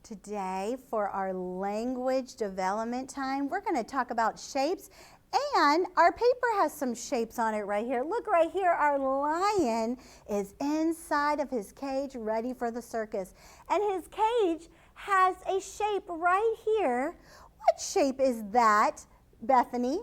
Today for our language development time, we're going to talk about shapes, and our paper has some shapes on it right here. Look right here, our lion is inside of his cage ready for the circus, and his cage has a shape right here. What shape is that, Bethany?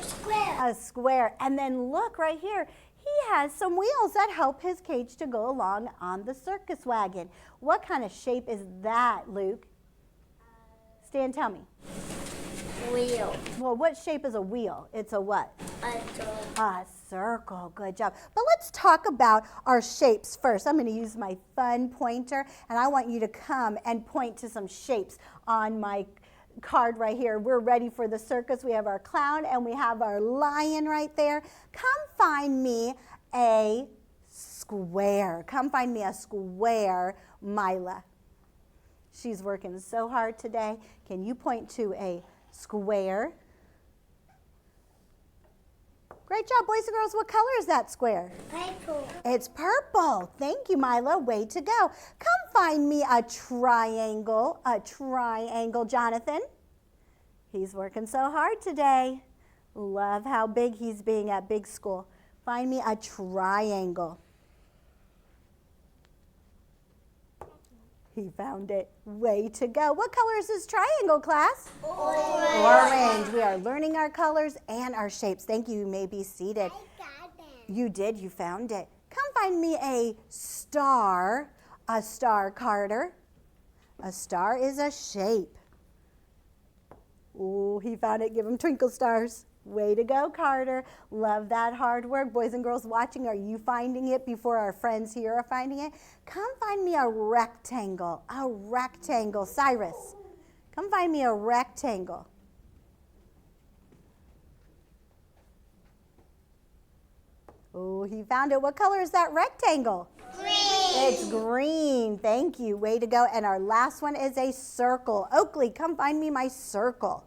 Square. A square. And then look right here. He has some wheels that help his cage to go along on the circus wagon. What kind of shape is that, Luke? Stan, tell me. Wheel. Well, what shape is a wheel? It's a what? A circle. A circle. Good job. But let's talk about our shapes first. I'm going to use my fun pointer, and I want you to come and point to some shapes on my card right here. We're ready for the circus. We have our clown and we have our lion right there. Come find me a square. Come find me a square, Mila. She's working so hard today. Can you point to a square? Great job, boys and girls. What color is that square? Purple. It's purple. Thank you, Mila. Way to go. Come find me a triangle. A triangle, Jonathan. He's working so hard today. Love how big he's being at big school. Find me a triangle. He found it. Way to go. What color is this triangle, class? Orange. We are learning our colors and our shapes. Thank you. You may be seated. I got them. You did. You found it. Come find me a star. A star, Carter. A star is a shape. Ooh, he found it. Give him twinkle stars. Way to go, Carter. Love that hard work. Boys and girls watching, are you finding it before our friends here are finding it? Come find me a rectangle. A rectangle. Cyrus, come find me a rectangle. Oh, he found it. What color is that rectangle? Green. It's green. Thank you. Way to go. And our last one is a circle. Oakley, come find me my circle.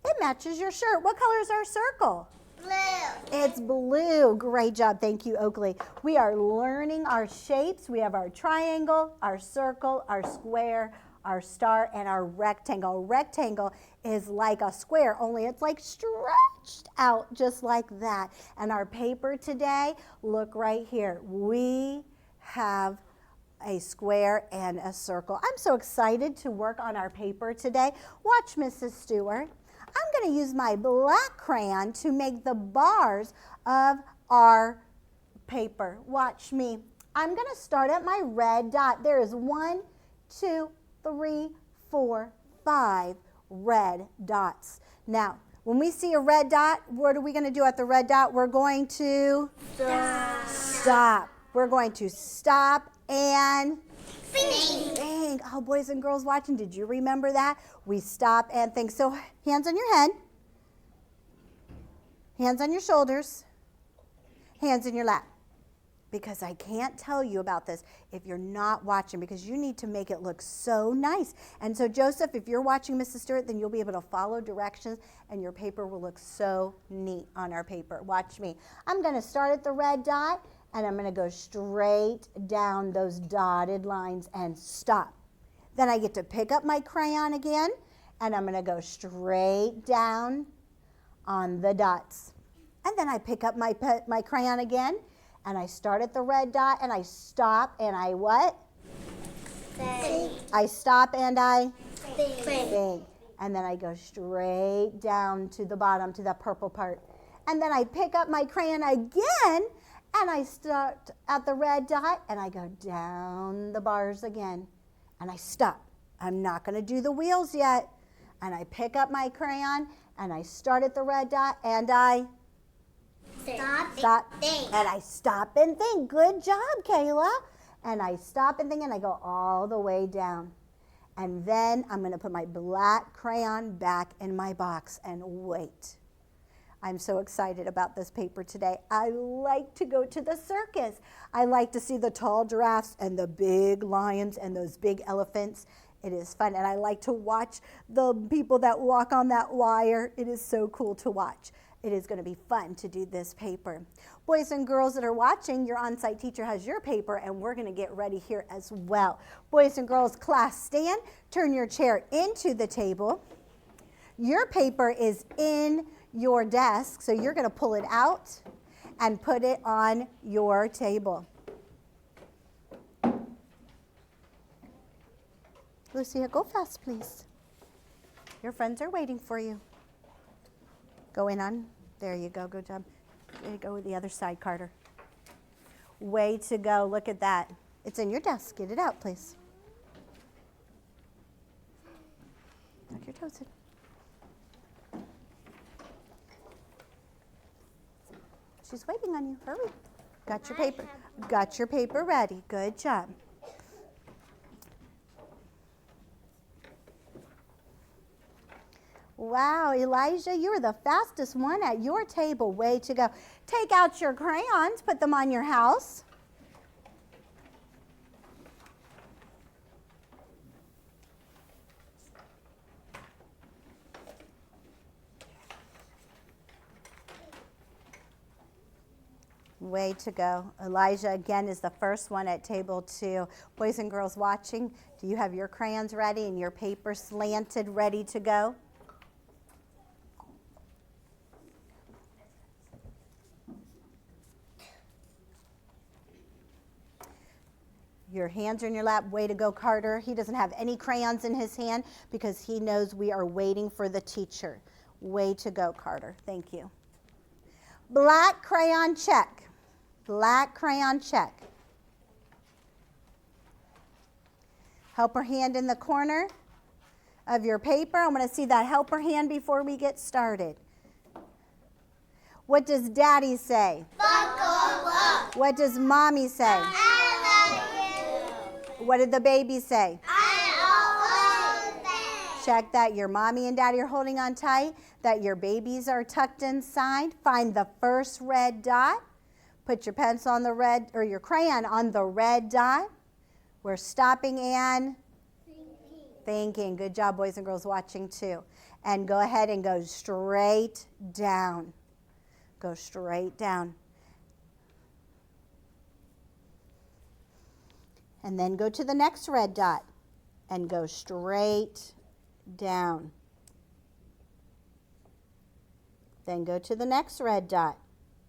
It matches your shirt. What color is our circle? Blue. It's blue. Great job. Thank you, Oakley. We are learning our shapes. We have our triangle, our circle, our square, our star, and our rectangle. A rectangle is like a square, only it's like stretched out just like that. And our paper today, look right here. We have a square and a circle. I'm so excited to work on our paper today. Watch, Mrs. Stewart. I'm going to use my black crayon to make the bars of our paper. Watch me. I'm going to start at my red dot. There is 1, 2, 3, 4, 5 red dots. Now, when we see a red dot, what are we going to do at the red dot? We're going to stop. We're going to stop and think. Oh, boys and girls watching, did you remember that? We stop and think. So hands on your head, hands on your shoulders, hands in your lap. Because I can't tell you about this if you're not watching, because you need to make it look so nice. And so, Joseph, if you're watching Mrs. Stewart, then you'll be able to follow directions and your paper will look so neat on our paper. Watch me. I'm going to start at the red dot and I'm going to go straight down those dotted lines and stop. Then I get to pick up my crayon again and I'm going to go straight down on the dots. And then I pick up my crayon again. And I start at the red dot, and I stop, and I what? Think. I stop, and I Think. think. And then I go straight down to the bottom, to the purple part. And then I pick up my crayon again, and I start at the red dot, and I go down the bars again. And I stop. I'm not going to do the wheels yet. And I pick up my crayon, and I start at the red dot, and I stop, Think. and I stop and think. Good job, Kayla. And I stop and think, and I go all the way down. And then I'm going to put my black crayon back in my box and wait. I'm so excited about this paper today. I like to go to the circus. I like to see the tall giraffes and the big lions and those big elephants. It is fun, and I like to watch the people that walk on that wire. It is so cool to watch. It is going to be fun to do this paper. Boys and girls that are watching, your on-site teacher has your paper, and we're going to get ready here as well. Boys and girls, class stand. Turn your chair into the table. Your paper is in your desk, so you're going to pull it out and put it on your table. Lucia, go fast, please. Your friends are waiting for you. Go in on. There you go. Good job. There you go with the other side, Carter. Way to go. Look at that. It's in your desk. Get it out, please. Tuck your toes in. She's waiting on you. Hurry. Got your paper. Got your paper ready. Good job. Wow, Elijah, you were the fastest one at your table. Way to go. Take out your crayons, put them on your house. Way to go. Elijah, again, is the first one at table 2. Boys and girls watching, do you have your crayons ready and your paper slanted, ready to go? Your hands are in your lap. Way to go, Carter. He doesn't have any crayons in his hand because he knows we are waiting for the teacher. Way to go, Carter. Thank you. Black crayon check. Black crayon check. Helper hand in the corner of your paper. I want to see that helper hand before we get started. What does Daddy say? Buckle up. What does Mommy say? I love you. What did the baby say? I love you. Check that your mommy and daddy are holding on tight, that your babies are tucked inside. Find the first red dot. Put your pencil on the red, or your crayon on the red dot. We're stopping and thinking. Good job, boys and girls watching too. And go ahead and go straight down. Go straight down. And then go to the next red dot and go straight down. Then go to the next red dot.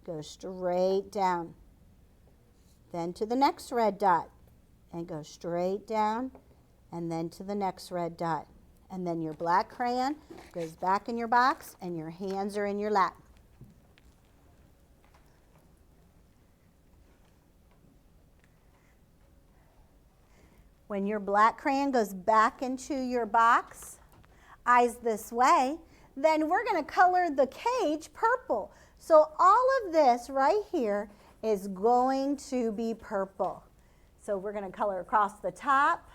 Go straight down. Then to the next red dot and go straight down, and then to the next red dot. And then your black crayon goes back in your box and your hands are in your lap. When your black crayon goes back into your box, eyes this way, then we're going to color the cage purple. So all of this right here is going to be purple. So we're going to color across the top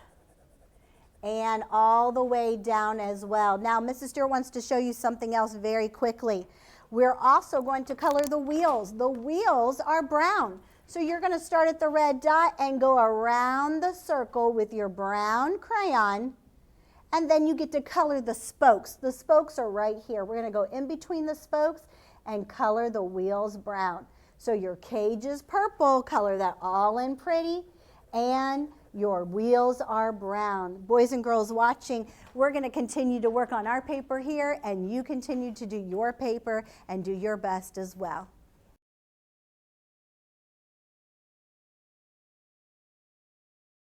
and all the way down as well. Now, Mrs. Stewart wants to show you something else very quickly. We're also going to color the wheels. The wheels are brown. So you're going to start at the red dot and go around the circle with your brown crayon, and then you get to color the spokes. The spokes are right here. We're going to go in between the spokes and color the wheels brown. So your cage is purple, color that all in pretty, and your wheels are brown. Boys and girls watching, we're going to continue to work on our paper here, and you continue to do your paper and do your best as well.